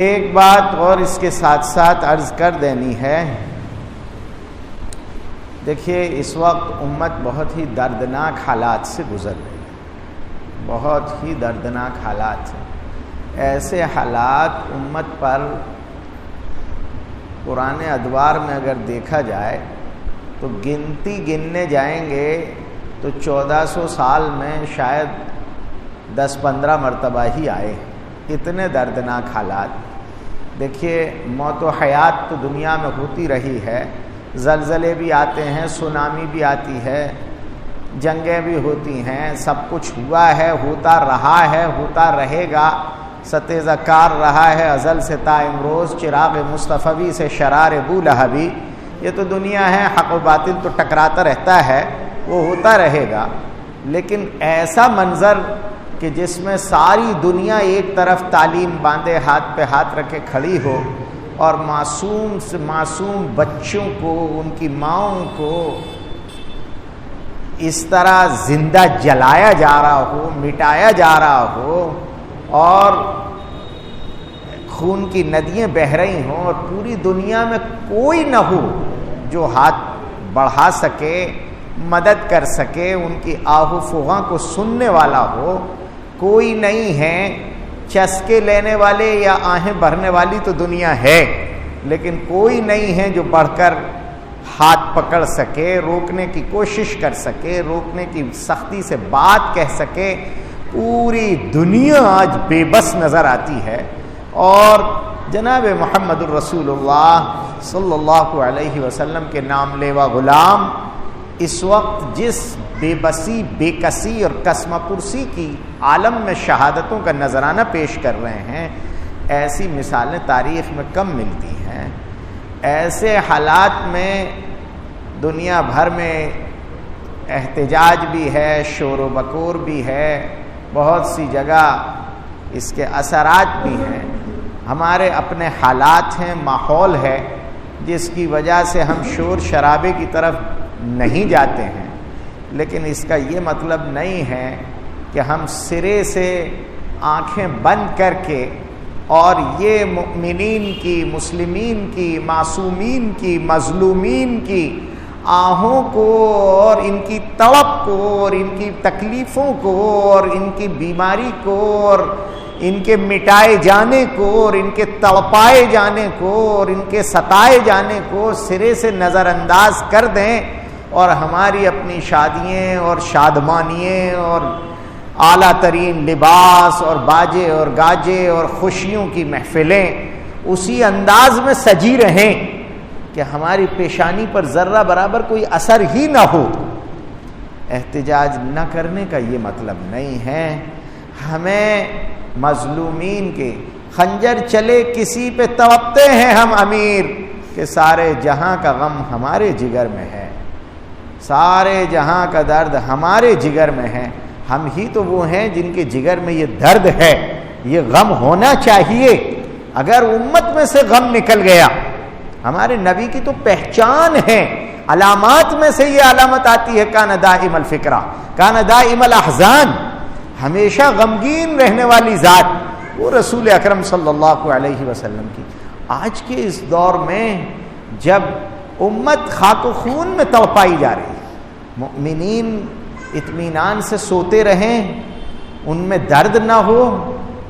ایک بات اور اس کے ساتھ ساتھ عرض کر دینی ہے. دیکھیے اس وقت امت بہت ہی دردناک حالات سے گزر رہی ہے، بہت ہی دردناک حالات ہیں. ایسے حالات امت پر پرانے ادوار میں اگر دیکھا جائے تو گننے جائیں گے تو 1400 سال میں شاید 10-15 مرتبہ ہی آئے. اتنے دردناک حالات. دیکھیے موت و حیات تو دنیا میں ہوتی رہی ہے، زلزلے بھی آتے ہیں، سونامی بھی آتی ہے، جنگیں بھی ہوتی ہیں، سب کچھ ہوا ہے، ہوتا رہا ہے، ہوتا رہے گا. ستیزہ کار رہا ہے ازل سے تا امروز، چراغ مصطفی سے شرار بولہبی. یہ تو دنیا ہے، حق و باطل تو ٹکراتا رہتا ہے، وہ ہوتا رہے گا. لیکن ایسا منظر کہ جس میں ساری دنیا ایک طرف تعلیم باندھے ہاتھ پہ ہاتھ رکھے کھڑی ہو اور معصوم سے معصوم بچوں کو، ان کی ماؤں کو اس طرح زندہ جلایا جا رہا ہو، مٹایا جا رہا ہو اور خون کی ندیاں بہہ رہی ہوں، اور پوری دنیا میں کوئی نہ ہو جو ہاتھ بڑھا سکے، مدد کر سکے، ان کی آہ و فغاں کو سننے والا ہو. کوئی نہیں ہے. چسکے لینے والے یا آہیں بھرنے والی تو دنیا ہے، لیکن کوئی نہیں ہے جو بڑھ کر ہاتھ پکڑ سکے، روکنے کی کوشش کر سکے، روکنے کی سختی سے بات کہہ سکے. پوری دنیا آج بے بس نظر آتی ہے. اور جناب محمد الرسول اللہ صلی اللہ علیہ وسلم کے نام لیوا غلام اس وقت جس بے بسی، بے کسی اور قسم پرسی کی عالم میں شہادتوں کا نذرانہ پیش کر رہے ہیں، ایسی مثالیں تاریخ میں کم ملتی ہیں. ایسے حالات میں دنیا بھر میں احتجاج بھی ہے، شور و بکور بھی ہے، بہت سی جگہ اس کے اثرات بھی ہیں. ہمارے اپنے حالات ہیں، ماحول ہے، جس کی وجہ سے ہم شور شرابے کی طرف نہیں جاتے ہیں. لیکن اس کا یہ مطلب نہیں ہے کہ ہم سرے سے آنکھیں بند کر کے اور یہ مؤمنین کی، مسلمین کی، معصومین کی، مظلومین کی آہوں کو اور ان کی تڑپ کو اور ان کی تکلیفوں کو اور ان کی بیماری کو اور ان کے مٹائے جانے کو اور ان کے تڑپائے جانے کو اور ان کے ستائے جانے کو سرے سے نظر انداز کر دیں، اور ہماری اپنی شادیاں اور شادمانیاں اور اعلیٰ ترین لباس اور باجے اور گاجے اور خوشیوں کی محفلیں اسی انداز میں سجی رہیں کہ ہماری پیشانی پر ذرہ برابر کوئی اثر ہی نہ ہو. احتجاج نہ کرنے کا یہ مطلب نہیں ہے. ہمیں مظلومین کے خنجر چلے کسی پہ توپتے ہیں ہم امیر، کہ سارے جہاں کا غم ہمارے جگر میں ہے، سارے جہاں کا درد ہمارے جگر میں ہے. ہم ہی تو وہ ہیں جن کے جگر میں یہ درد ہے، یہ غم ہونا چاہیے. اگر امت میں سے غم نکل گیا، ہمارے نبی کی تو پہچان ہے، علامات میں سے یہ علامت آتی ہے، کان دائم الفکرہ، کان دائم الاحزان، ہمیشہ غمگین رہنے والی ذات وہ رسول اکرم صلی اللہ علیہ وسلم کی. آج کے اس دور میں جب امت خاک و خون میں تڑپائی جا رہی ہے، مؤمنین اطمینان سے سوتے رہیں، ان میں درد نہ ہو،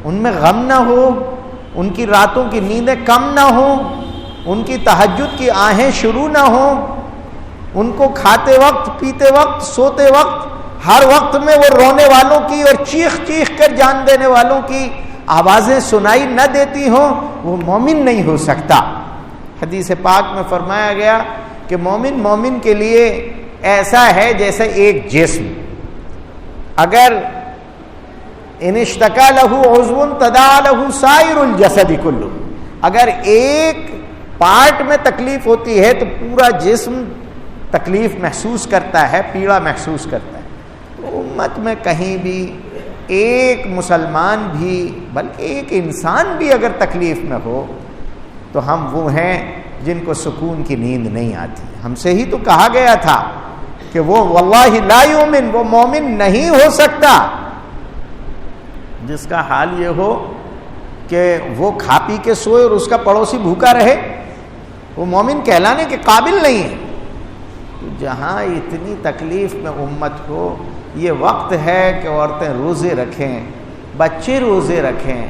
ان میں غم نہ ہو، ان کی راتوں کی نیندیں کم نہ ہوں، ان کی تہجد کی آہیں شروع نہ ہوں، ان کو کھاتے وقت، پیتے وقت، سوتے وقت، ہر وقت میں وہ رونے والوں کی اور چیخ چیخ کر جان دینے والوں کی آوازیں سنائی نہ دیتی ہوں، وہ مومن نہیں ہو سکتا. حدیث پاک میں فرمایا گیا کہ مومن کے لیے ایسا ہے جیسے ایک جسم، اگر ان اشتکا لہو عضو تداعی لہو سائر الجسد کلہ، اگر ایک پارٹ میں تکلیف ہوتی ہے تو پورا جسم تکلیف محسوس کرتا ہے، پیڑا محسوس کرتا ہے. تو امت میں کہیں بھی ایک مسلمان بھی، بلکہ ایک انسان بھی اگر تکلیف میں ہو تو ہم وہ ہیں جن کو سکون کی نیند نہیں آتی. ہم سے ہی تو کہا گیا تھا کہ وہ واللہ لا یؤمن، وہ مومن نہیں ہو سکتا جس کا حال یہ ہو کہ وہ کھا پی کے سوئے اور اس کا پڑوسی بھوکا رہے؟ وہ مومن کہلانے کے قابل نہیں ہے۔ تو جہاں اتنی تکلیف میں امت ہو، یہ وقت ہے کہ عورتیں روزے رکھیں، بچے روزے رکھیں،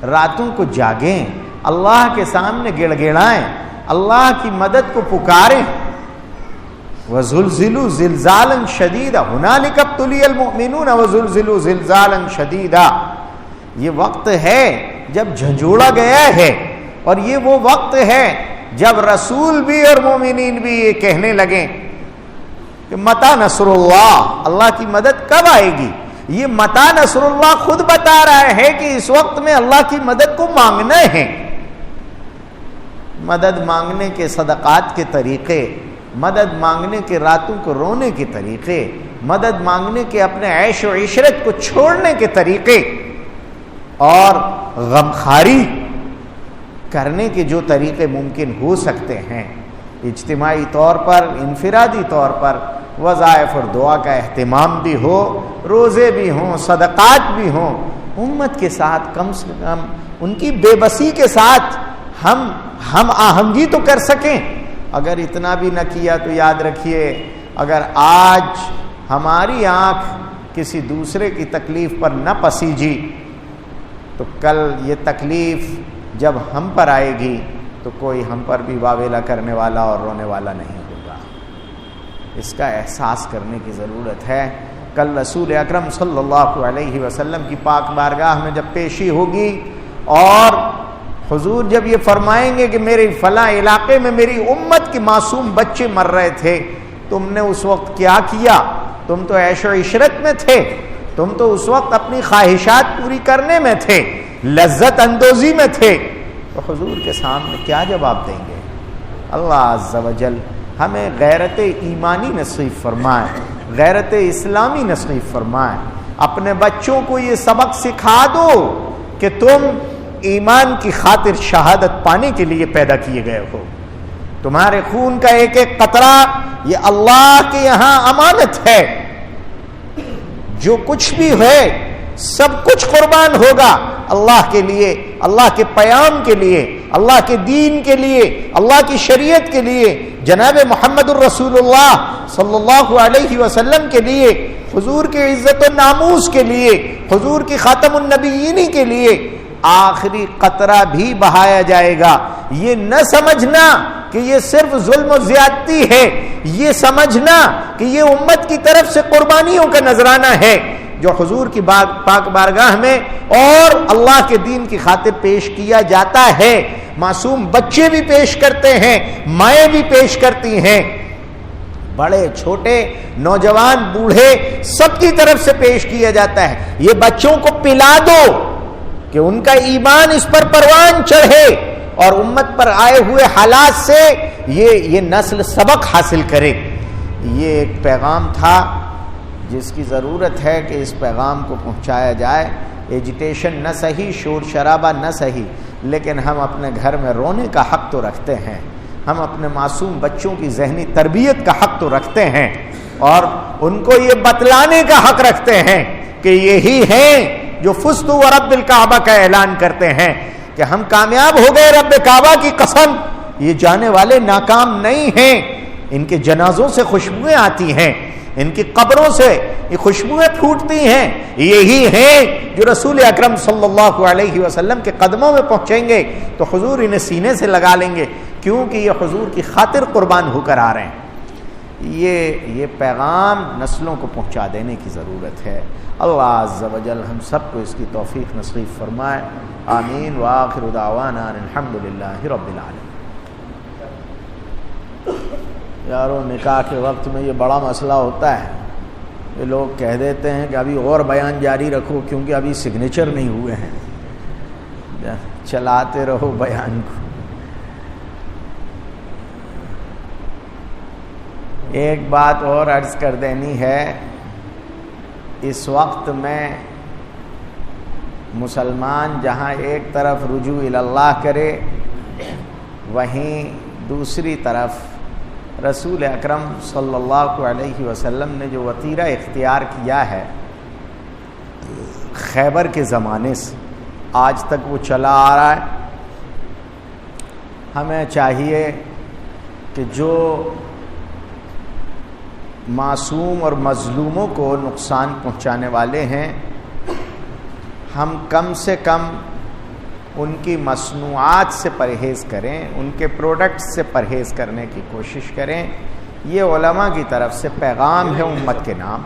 راتوں کو جاگیں، اللہ کے سامنے گڑ گڑائیں، اللہ کی مدد کو پکاریں۔ وَزُلْزِلُوا زِلْزَالًا شَدِيدًا هُنَالِكَ ابْتُلِيَ الْمُؤْمِنُونَ وَزُلْزِلُوا زِلْزَالًا شَدِيدًا۔ یہ وقت ہے جب جھنجھوڑا گیا ہے، اور یہ وہ وقت ہے جب رسول بھی اور مومنین بھی یہ کہنے لگیں کہ متی نصر اللہ، اللہ کی مدد کب آئے گی؟ یہ متی نصر اللہ خود بتا رہا ہے کہ اس وقت میں اللہ کی مدد کو مانگنا ہے۔ مدد مانگنے کے صدقات کے طریقے، مدد مانگنے کے راتوں کو رونے کے طریقے، مدد مانگنے کے اپنے عیش و عشرت کو چھوڑنے کے طریقے، اور غمخواری کرنے کے جو طریقے ممکن ہو سکتے ہیں، اجتماعی طور پر، انفرادی طور پر وظائف اور دعا کا اہتمام بھی ہو، روزے بھی ہوں، صدقات بھی ہوں، امت کے ساتھ کم سے کم ان کی بے بسی کے ساتھ ہم آہنگی تو کر سکیں۔ اگر اتنا بھی نہ کیا تو یاد رکھیے، اگر آج ہماری آنکھ کسی دوسرے کی تکلیف پر نہ پسیجی تو کل یہ تکلیف جب ہم پر آئے گی تو کوئی ہم پر بھی واویلا کرنے والا اور رونے والا نہیں ہوگا۔ اس کا احساس کرنے کی ضرورت ہے۔ کل رسول اکرم صلی اللہ علیہ وسلم کی پاک بارگاہ میں جب پیشی ہوگی اور حضور جب یہ فرمائیں گے کہ میرے فلاں علاقے میں میری امت کے معصوم بچے مر رہے تھے، تم نے اس وقت کیا کیا؟ تم تو عیش و عشرت میں تھے، تم تو اس وقت اپنی خواہشات پوری کرنے میں تھے، لذت اندوزی میں تھے۔ تو حضور کے سامنے کیا جواب دیں گے؟ اللہ عز و جل ہمیں غیرت ایمانی نصیب فرمائے، غیرت اسلامی نصیب فرمائے۔ اپنے بچوں کو یہ سبق سکھا دو کہ تم ایمان کی خاطر شہادت پانے کے لیے پیدا کیے گئے ہو، تمہارے خون کا ایک ایک قطرہ یہ اللہ کے یہاں امانت ہے، جو کچھ بھی ہے سب کچھ قربان ہوگا اللہ کے لیے، اللہ کے پیام کے لیے، اللہ کے دین کے لیے، اللہ کی شریعت کے لیے، جناب محمد الرسول اللہ صلی اللہ علیہ وسلم کے لیے، حضور کے عزت و ناموس کے لیے، حضور کی خاتم النبیین کے لیے آخری قطرہ بھی بہایا جائے گا۔ یہ نہ سمجھنا کہ یہ صرف ظلم و زیادتی ہے، یہ سمجھنا کہ یہ امت کی طرف سے قربانیوں کا نذرانہ ہے جو حضور کی پاک بارگاہ میں اور اللہ کے دین کی خاطر پیش کیا جاتا ہے۔ معصوم بچے بھی پیش کرتے ہیں، مائیں بھی پیش کرتی ہیں، بڑے چھوٹے نوجوان بوڑھے سب کی طرف سے پیش کیا جاتا ہے۔ یہ بچوں کو پلا دو کہ ان کا ایمان اس پر پروان چڑھے اور امت پر آئے ہوئے حالات سے یہ نسل سبق حاصل کرے۔ یہ ایک پیغام تھا جس کی ضرورت ہے کہ اس پیغام کو پہنچایا جائے۔ ایجیٹیشن نہ صحیح، شور شرابہ نہ صحیح، لیکن ہم اپنے گھر میں رونے کا حق تو رکھتے ہیں، ہم اپنے معصوم بچوں کی ذہنی تربیت کا حق تو رکھتے ہیں، اور ان کو یہ بتلانے کا حق رکھتے ہیں کہ یہی ہیں جو فزت و رب الکعبہ کا اعلان کرتے ہیں کہ ہم کامیاب ہو گئے رب کعبہ کی قسم۔ یہ جانے والے ناکام نہیں ہیں، ان کے جنازوں سے خوشبوئیں آتی ہیں، ان کی قبروں سے یہ خوشبوئیں پھوٹتی ہیں، یہی ہیں جو رسول اکرم صلی اللہ علیہ وسلم کے قدموں میں پہنچیں گے تو حضور انہیں سینے سے لگا لیں گے، کیونکہ یہ حضور کی خاطر قربان ہو کر آ رہے ہیں۔ یہ پیغام نسلوں کو پہنچا دینے کی ضرورت ہے۔ اللہ عز و جل ہم سب کو اس کی توفیق نصیب فرمائے، آمین۔ وآخر دعوانا الحمد للہ رب العالمین۔ یارو نکاح کے وقت میں یہ بڑا مسئلہ ہوتا ہے، یہ لوگ کہہ دیتے ہیں کہ ابھی اور بیان جاری رکھو کیونکہ ابھی سگنیچر نہیں ہوئے ہیں، چلاتے رہو بیان کو۔ ایک بات اور عرض کر دینی ہے، اس وقت میں مسلمان جہاں ایک طرف رجوع اللہ کرے، وہیں دوسری طرف رسول اکرم صلی اللہ علیہ وسلم نے جو وتیرہ اختیار کیا ہے خیبر کے زمانے سے، آج تک وہ چلا آ رہا ہے۔ ہمیں چاہیے کہ جو معصوم اور مظلوموں کو نقصان پہنچانے والے ہیں، ہم کم سے کم ان کی مصنوعات سے پرہیز کریں، ان کے پروڈکٹ سے پرہیز کرنے کی کوشش کریں۔ یہ علماء کی طرف سے پیغام ہے امت کے نام۔